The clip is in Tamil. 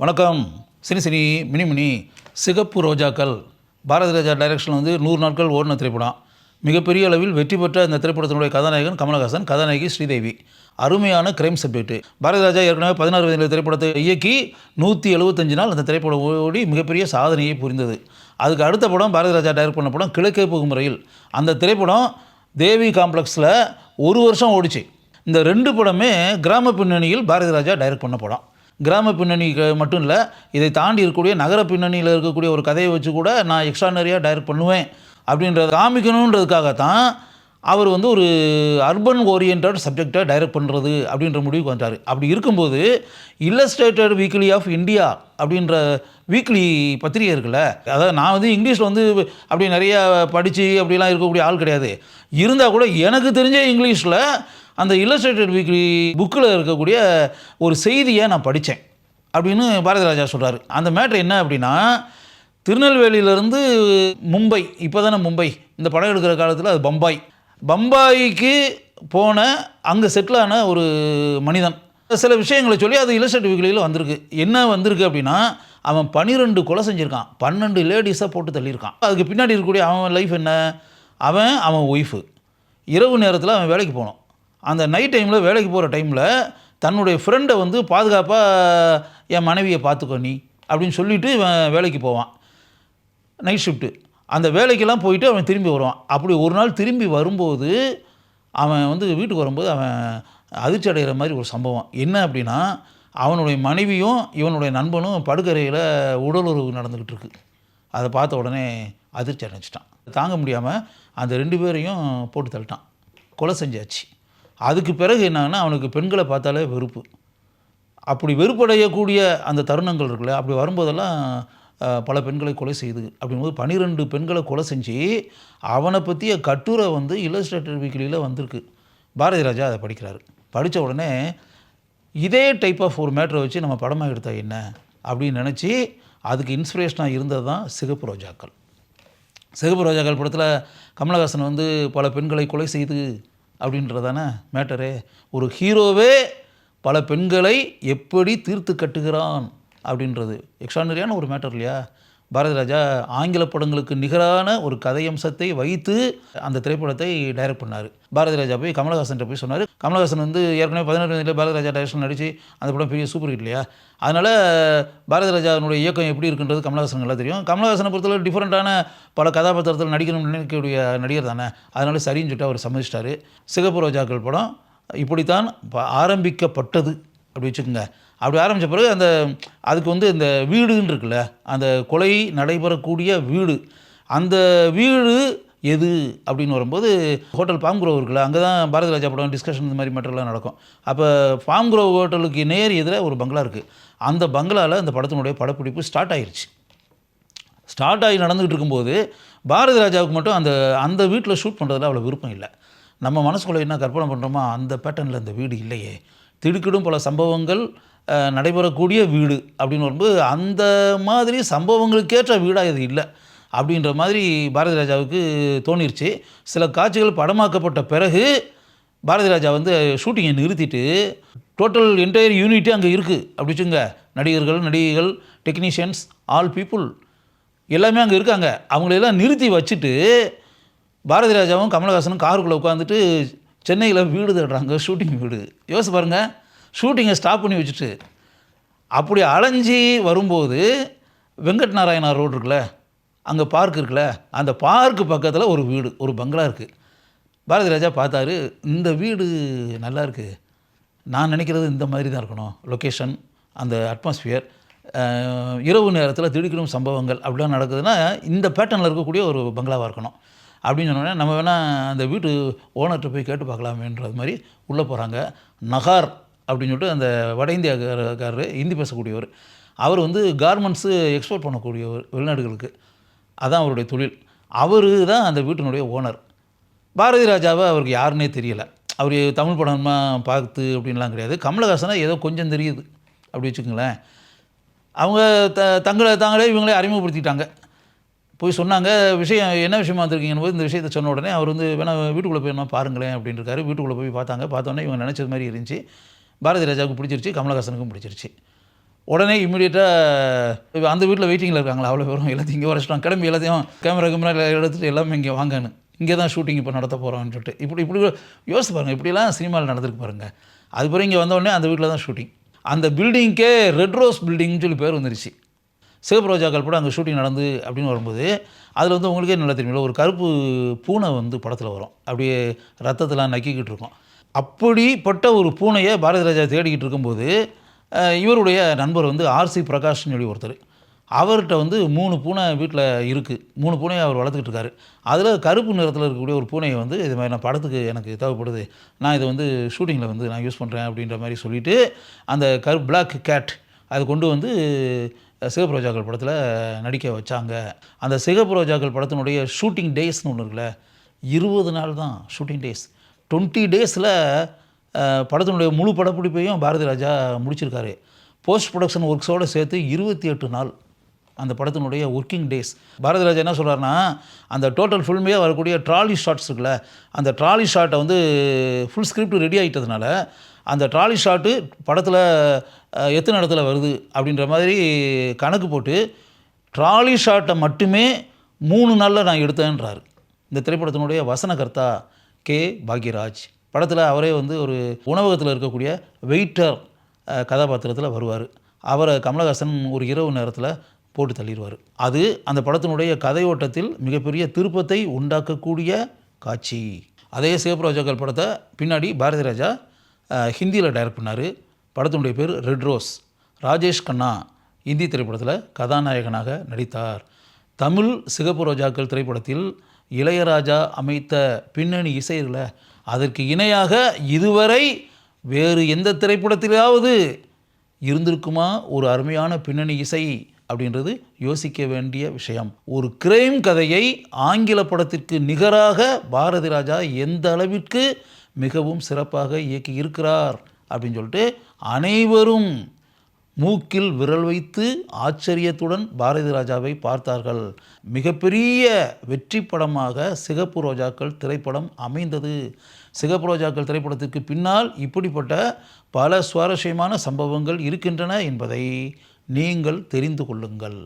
வணக்கம். சினி சினி மினி மினி சிகப்பு ரோஜாக்கள் பாரதி ராஜா டைரக்ஷனில் 100 நாட்கள் ஓடின திரைப்படம். மிகப்பெரிய அளவில் வெற்றி பெற்ற இந்த திரைப்படத்தினுடைய கதாநாயகன் கமலஹாசன், கதாநாயகி ஸ்ரீதேவி. அருமையான கிரைம் சப்ஜெக்ட். பாரதி ராஜா ஏற்கனவே 16 வயதில் திரைப்படத்தை இயக்கி 175 நாள் அந்த திரைப்படம் ஓடி மிகப்பெரிய சாதனையை புரிந்தது. அதுக்கு அடுத்த படம் பாரதி ராஜா டைரக்ட் பண்ண படம் கிழக்கே போகும் ரயில். அந்த திரைப்படம் தேவி காம்ப்ளெக்ஸில் 1 வருஷம் ஓடிச்சு. இந்த 2 படமே கிராம பின்னணியில் பாரதி ராஜா டைரக்ட் பண்ண படம். கிராம பின்னணி மட்டும் இல்லை, இதை தாண்டி இருக்கக்கூடிய நகர பின்னணியில் இருக்கக்கூடிய ஒரு கதையை வச்சு கூட நான் எக்ஸ்ட்ரானரியாக டைரக்ட் பண்ணுவேன் அப்படின்றத காமிக்கணுன்றதுக்காகத்தான் அவர் ஒரு அர்பன் ஓரியன்ட் சப்ஜெக்டை டைரக்ட் பண்ணுறது அப்படின்ற முடிவுக்கு வந்துட்டார். அப்படி இருக்கும்போது இல்லஸ்ட்ரேட்டட் வீக்லி ஆஃப் இந்தியா அப்படின்ற வீக்லி பத்திரிகை இருக்குல்ல, அதாவது நான் இங்கிலீஷில் அப்படி நிறைய படித்து அப்படிலாம் இருக்கக்கூடிய ஆள் கிடையாது. இருந்தால் கூட எனக்கு தெரிஞ்ச இங்கிலீஷில் அந்த இல்லஸ்ட்ரேட்டட் வீக்லி புக்கில் இருக்கக்கூடிய ஒரு செய்தியை நான் படித்தேன் அப்படின்னு பாரதி ராஜா சொல்கிறார். அந்த மேட்ரு என்ன அப்படின்னா, திருநெல்வேலியிலேருந்து மும்பை, இப்போ தானே மும்பை, இந்த படம் எடுக்கிற காலத்தில் அது பம்பாய்க்கு போன அங்கே செட்டிலான ஒரு மனிதன் சில விஷயங்களை சொல்லி அது இல்லஸ்ட்ரேட்டட் வீக்லியில் வந்திருக்கு. என்ன வந்திருக்கு அப்படின்னா, அவன் 12 கொலை செஞ்சுருக்கான், 12 லேடிஸை போட்டு தள்ளியிருக்கான். அதுக்கு பின்னாடி இருக்கக்கூடிய அவன் லைஃப் என்ன, அவன் ஒய்ஃபு இரவு நேரத்தில் அவன் வேலைக்கு போகணும். அந்த நைட் டைமில் வேலைக்கு போகிற டைமில் தன்னுடைய ஃப்ரெண்டை பாதுகாப்பாக என் மனைவியை பார்த்துக்கோ நீ அப்படின்னு சொல்லிவிட்டு வேலைக்கு போவான். Night shift. அந்த வேலைக்கெல்லாம் போயிட்டு அவன் திரும்பி வருவான். அப்படி ஒரு நாள் திரும்பி வரும்போது அவன் வீட்டுக்கு வரும்போது அவன் அதிர்ச்சி அடைகிற மாதிரி ஒரு சம்பவம். என்ன அப்படின்னா, அவனுடைய மனைவியும் இவனுடைய நண்பனும் படுக்கறையில் உடலுறவு நடந்துக்கிட்டு இருக்கு. அதை பார்த்த உடனே அதிர்ச்சி அடைஞ்சிட்டான். தாங்க முடியாமல் அந்த 2 பேரையும் போட்டு தள்ளிட்டான். கொலை செஞ்சாச்சு. அதுக்கு பிறகு என்னன்னா, அவனுக்கு பெண்களை பார்த்தாலே வெறுப்பு. அப்படி வெறுப்படையக்கூடிய அந்த தருணங்கள் இருக்குல்ல, அப்படி வரும்போதெல்லாம் பல பெண்களை கொலை செய்து அப்படிங்கும்போது 12 பெண்களை கொலை செஞ்சு அவனை பற்றிய கட்டுரை இல்லஸ்ட்ரேட்டட் வீக்லியில் வந்திருக்கு. பாரதி ராஜா அதை படிக்கிறாரு. படித்த உடனே இதே டைப் ஆஃப் ஒரு மேட்டரை வச்சு நம்ம படமாக எடுத்தால் என்ன அப்படின்னு நினச்சி அதுக்கு இன்ஸ்பிரேஷனாக இருந்தது தான் சிகப்பு ரோஜாக்கள். சிகப்பு ரோஜாக்கள் படத்தில் கமலஹாசன் பல பெண்களை கொலை செய்து அப்படின்றதான மேட்டரு. ஒரு ஹீரோவே பல பெண்களை எப்படி தீர்த்து கட்டுகிறான் அப்படின்றது எக்ஸ்ட்ரானரியான ஒரு மேட்டர் இல்லையா. பாரதி ராஜா ஆங்கில படங்களுக்கு நிகரான ஒரு கதையம்சத்தை வைத்து அந்த திரைப்படத்தை டைரக்ட் பண்ணார். பாரதி ராஜா போய் கமலஹாசன் போய் சொன்னார். கமலஹாசன் ஏற்கனவே 16 வயதில் பாரதி ராஜா டைரக்ஷன் நடித்து அந்த படம் பெரிய சூப்பர் ஹிட் இல்லையா. அதனால் பாரதி ராஜாவினுடைய இயக்கம் எப்படி இருக்குன்றது கமலஹாசன் நல்லா தெரியும். கமலஹாசனை பொறுத்தவரை டிஃப்ரெண்ட்டான பல கதாபாத்திரத்தில் நடிக்கணும்னு நினைக்கக்கூடிய நடிகர் தானே. அதனால் சரின்னு சொல்லிட்டு அவர் சம்மதிச்சிட்டார். சிகப்பு ரோஜாக்கள் படம் இப்படித்தான் ஆரம்பிக்கப்பட்டது அப்படி வச்சுக்கோங்க. அப்படி ஆரம்பித்த பிறகு அதுக்கு இந்த வீடுன்னு இருக்குல்ல, அந்த கொலை நடைபெறக்கூடிய வீடு, அந்த வீடு எது அப்படின்னு வரும்போது ஹோட்டல் பாம் குரோவ் இருக்குல்ல, அங்கே தான் பாரதி ராஜா படம் டிஸ்கஷன் இந்த மாதிரி மேட்டர்லாம் நடக்கும். அப்போ பாம் குரோவ் ஹோட்டலுக்கு நேர் எதிராக ஒரு பங்களா இருக்குது. அந்த பங்களாவில் அந்த படத்தினுடைய படப்பிடிப்பு ஸ்டார்ட் ஆகிடுச்சு. ஸ்டார்ட் ஆகி நடந்துகிட்டு இருக்கும்போது பாரதி ராஜாவுக்கு மட்டும் அந்த வீட்டில் ஷூட் பண்ணுறதுல அவ்வளோ விருப்பம் இல்லை. நம்ம மனசுக்குள்ளே என்ன கற்பனை பண்ணுறோமோ அந்த பேட்டர்னில் அந்த வீடு இல்லையே, திடுக்கிடும் பல சம்பவங்கள் நடைபெறக்கூடிய வீடு அப்படின்னு வரும்போது அந்த மாதிரி சம்பவங்களுக்கேற்ற வீடாக இது இல்லை அப்படின்ற மாதிரி பாரதி ராஜாவுக்கு தோணிருச்சு. சில காட்சிகள் படமாக்கப்பட்ட பிறகு பாரதி ராஜா ஷூட்டிங்கை நிறுத்திட்டு டோட்டல் என்டையர் யூனிட்டே அங்கே இருக்குது அப்படி வச்சுங்க. நடிகர்கள், டெக்னீஷியன்ஸ், ஆல் பீப்புள் எல்லாமே அங்கே இருக்காங்க. அவங்களெல்லாம் நிறுத்தி வச்சுட்டு பாரதி ராஜாவும் கமலஹாசனும் காருக்குள்ளே உட்காந்துட்டு சென்னையில் வீடு தேடுறாங்க, ஷூட்டிங் வீடு. யோசிச்சு பாருங்கள், ஷூட்டிங்கை ஸ்டாப் பண்ணி வச்சுட்டு அப்படி அலைஞ்சி வரும்போது வெங்கட் நாராயணா ரோடு இருக்குல்ல, அங்கே பார்க் இருக்குல்ல, அந்த பார்க்கு பக்கத்தில் ஒரு வீடு, ஒரு பங்களா இருக்குது. பாரதி ராஜா பார்த்தாரு, இந்த வீடு நல்லா இருக்குது, நான் நினைக்கிறது இந்த மாதிரி தான் இருக்கணும், லொக்கேஷன், அந்த அட்மாஸ்பியர், இரவு நேரத்தில் திடுக்கிடும் சம்பவங்கள் அப்படிலாம் நடக்குதுன்னா இந்த பேட்டர்னில் இருக்கக்கூடிய ஒரு பங்களாவாக இருக்கணும் அப்படின்னு சொன்னோடனே நம்ம வேணால் அந்த வீட்டு ஓனர்கிட்ட போய் கேட்டு பார்க்கலாமேன்றது மாதிரி உள்ளே போகிறாங்க. நகார் அப்படின்னு சொல்லிட்டு அந்த வட இந்தியாக்காரர், ஹிந்தி பேசக்கூடியவர். அவர் கார்மெண்ட்ஸு எக்ஸ்போர்ட் பண்ணக்கூடியவர் வெளிநாடுகளுக்கு, அதான் அவருடைய தொழில். அவர் தான் அந்த வீட்டினுடைய ஓனர். பாரதி ராஜாவை அவருக்கு யாருன்னே தெரியலை. அவர் தமிழ் படமாக பார்த்து அப்படின்லாம் கிடையாது. கமலஹாசனை ஏதோ கொஞ்சம் தெரியுது அப்படி வச்சுக்கோங்களேன். அவங்க தாங்களே இவங்களே அறிமுகப்படுத்திட்டாங்க. போய் சொன்னாங்க, விஷயம் என்ன விஷயமா வந்திருக்கீங்கன்னு போது இந்த விஷயத்தை சொன்ன உடனே அவர் வேணா வீட்டுக்குள்ளே போய் என்ன பாருங்களேன் அப்படின்னு இருக்காரு. வீட்டுக்குள்ளே போய் பார்த்தாங்க. பார்த்தோன்னே இவங்க நினச்சது மாதிரி இருந்துச்சு. பாரதி ராஜாவுக்கு பிடிச்சிருச்சு, கமலஹாசனுக்கும் பிடிச்சிருச்சு. உடனே இம்மிடியேட்டாக அந்த வீட்டில் வெயிட்டிங்கில் இருக்காங்களா அவ்வளோ பேரும் எல்லாத்தையும் இங்கே வரைச்சிட்டாங்க, கிளம்பி எல்லாத்தையும் கேமரா எடுத்துகிட்டு எல்லாமே இங்கே வாங்கன்னு, இங்கே தான் ஷூட்டிங் இப்போ நடத்த போகிறோம்னு சொல்லிட்டு இப்படி யோசிச்சு பாருங்கள், இப்படிலாம் சினிமாவில் நடந்திருக்கு பாருங்கள். அதுக்கப்புறம் இங்கே வந்தோடனே அந்த வீட்டில் தான் ஷூட்டிங். அந்த பில்டிங்க்கே ரெட் ரோஸ் பில்டிங்னு சொல்லி பேர் வந்துருச்சு. சிகப்பு ரோஜாக்கள் கூட அங்கே ஷூட்டிங் நடந்து அப்படின்னு வரும்போது அதில் வந்து உங்களுக்கே நல்லா தெரியுமில்ல, ஒரு கருப்பு பூனை வந்து படத்தில் வரும், அப்படியே ரத்தத்தெலாம் நக்கிக்கிட்டு இருக்கும். அப்படிப்பட்ட ஒரு பூனையை பாரதி ராஜா தேடிக்கிட்டு இருக்கும்போது இவருடைய நண்பர் வந்து ஆர்சி பிரகாஷ்னு சொல்லி ஒருத்தர், அவர்கிட்ட வந்து 3 பூனை வீட்டில் இருக்குது. 3 பூனையை அவர் வளர்த்துக்கிட்டு இருக்காரு. அதில் கருப்பு நிறத்தில் இருக்கக்கூடிய ஒரு பூனையை வந்து இது மாதிரி நான் படத்துக்கு எனக்கு தேவைப்படுது, நான் இதை வந்து ஷூட்டிங்கில் வந்து நான் யூஸ் பண்ணுறேன் அப்படின்ற மாதிரி சொல்லிவிட்டு அந்த பிளாக் கேட் அதை கொண்டு வந்து சிகப்பு ரோஜாக்கள் படத்தில் நடிக்க வச்சாங்க. அந்த சிகப்பு ரோஜாக்கள் படத்தினுடைய ஷூட்டிங் டேஸ்னு ஒன்று இருக்குல்ல, 20 நாள் தான் ஷூட்டிங் டேஸ். 20 டேஸில் படத்தினுடைய முழு படப்பிடிப்பையும் பாரதி ராஜா முடிச்சிருக்காரு. போஸ்ட் ப்ரொடக்ஷன் ஒர்க்ஸோடு சேர்த்து 28 நாள் அந்த படத்தினுடைய ஒர்க்கிங் டேஸ். பாரதி ராஜா என்ன சொல்கிறாருன்னா, அந்த டோட்டல் ஃபில்மே வரக்கூடிய ட்ராலி ஷாட்ஸ் இருக்குல்ல, அந்த ட்ராலி ஷாட்டை வந்து ஃபுல் ஸ்கிரிப்ட் ரெடி ஆகிட்டதுனால அந்த ட்ராலி ஷாட்டு படத்தில் எத்தனை இடத்துல வருது அப்படின்ற மாதிரி கணக்கு போட்டு ட்ராலி ஷாட்டை மட்டுமே 3 நாளில் நான் எடுத்தேன்றார். இந்த திரைப்படத்தினுடைய வசனகர்த்தா கே பாக்யராஜ். படத்தில் அவரே வந்து ஒரு உணவகத்தில் இருக்கக்கூடிய வெயிட்டர் கதாபாத்திரத்தில் வருவார். அவரை கமலஹாசன் ஒரு இரவு நேரத்தில் போட்டு தள்ளிடுவார். அது அந்த படத்தினுடைய கதையோட்டத்தில் மிகப்பெரிய திருப்பத்தை உண்டாக்கக்கூடிய காட்சி. அதே சிகப்பு ரோஜாக்கள் படத்தை பின்னாடி பாரதி ராஜா ஹிந்தியில் டைரக்ட் பண்ணார். படத்தினுடைய பேர் ரெட் ரோஸ். ராஜேஷ் கண்ணா இந்தி திரைப்படத்தில் கதாநாயகனாக நடித்தார். தமிழ் சிகப்பு ரோஜாக்கள் திரைப்படத்தில் இளையராஜா அமைத்த பின்னணி இசையில் அதற்கு இணையாக இதுவரை வேறு எந்த திரைப்படத்திலாவது இருந்திருக்குமா ஒரு அருமையான பின்னணி இசை அப்படின்றது யோசிக்க வேண்டிய விஷயம். ஒரு கிரைம் கதையை ஆங்கில படத்திற்கு நிகராக பாரதி ராஜா எந்த அளவிற்கு மிகவும் சிறப்பாக இயக்கி இருக்கிறார் அப்படின்னு சொல்லிட்டு அனைவரும் மூக்கில் விரல் வைத்து ஆச்சரியத்துடன் பாரதி ராஜாவை பார்த்தார்கள். மிகப்பெரிய வெற்றி படமாக சிகப்பு ரோஜாக்கள் திரைப்படம் அமைந்தது. சிகப்பு ரோஜாக்கள் திரைப்படத்திற்கு பின்னால் இப்படிப்பட்ட பல சுவாரஸ்யமான சம்பவங்கள் இருக்கின்றன என்பதை நீங்கள் தெரிந்து கொள்ளுங்கள்.